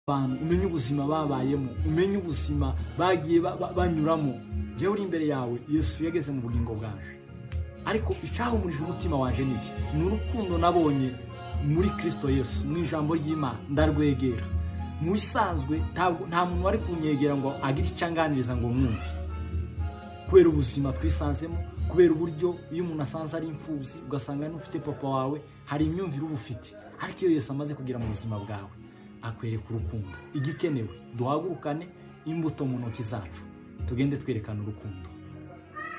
abantu, umenye ubuzima babayemo, umenye ubuzima bagiye banyuramo. Jewe uri imbere yawe, Yesu yageze mu bugingo bwaje, ariko icyahumurije umutima wanje niki ni urukundo nabonye muri Kristo Yesu. Mu ijambo ry'Imana ndarwegera, mu bisanzwe nta muntu wari kunyegera ngo agire icyanganiriza ngo mwumve, kubera ubuzima twisanzemo, kubera uburyo iyo umuntu asanze ari imfuzi ugasanga n'ufite papa wawe, hari imyumvire uba ufite. Ariko iyo Yesu amaze kugira mu buzima bwawe, akwereka urukundo. Igikenewe duhagurukane imbuto mu ntoki zacu, tugende twerekana urukundo,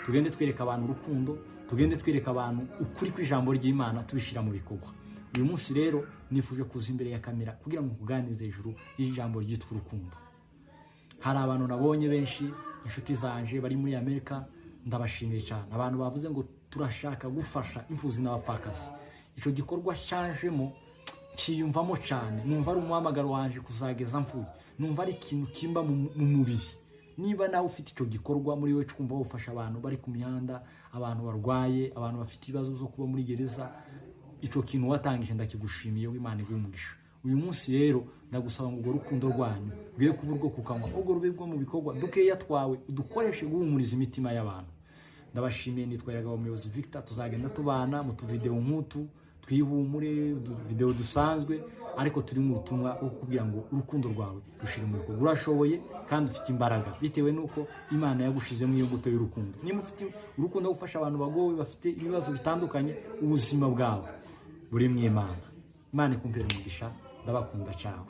tugende twereka abantu urukundo, tugende twereka abantu ukuri kw'ijambo ry'Imana, tubishira mu bikorwa. Uyu munsi rero nifuje kuza imbere ya kamera kugira ngo kuganize hejuru y'ijambo ryitwa urukundo. Hari abantu nabonye benshi, inshuti zanje bari muri Amerika, ndabashimiye cyane. Abantu bavuze ngo turashaka gufasha imfuzi n'abapfakazi. Ico gikorwa cyanjemo cyiyumvamo cyane, numva ari umuhamagaro wanje kuzageza mfuye, numva ari ikintu kimba mu mubiri. Niba nawe ufite icyo gikorwa muri we cyumva ufasha abantu bari ku mihanda, abantu barwaye, abantu bafite ibibazo zo kuba muri gereza, icyo kintu watangije ndakigushimiye, w'Imana igumugisha. Uyu munsi rero ndagusaba ngo urukundo rwanyu rwe kuba urwo kukanywa, ubwo rube bwo mu bikorwa dukeya twawe udukoreshe guhumuriza imitima y'abantu. Ndabashimiye, nitwaraga umuyobozi Victor, tuzagenda tubana mu tuvideo nk'utu twihumure, video dusanzwe, ariko turi mu butumwa bwo kugira ngo urukundo rwawe rushire mu bikorwa. Urashoboye kandi ufite imbaraga bitewe nuko Imana yagushizemo iyo mbuto y'urukundo. Niba ufite urukundo rwo gufasha abantu bagowe bafite ibibazo bitandukanye, ubuzima bwawe buri mu Imana. Imana ikumpere umugisha, ndabakunda cyane.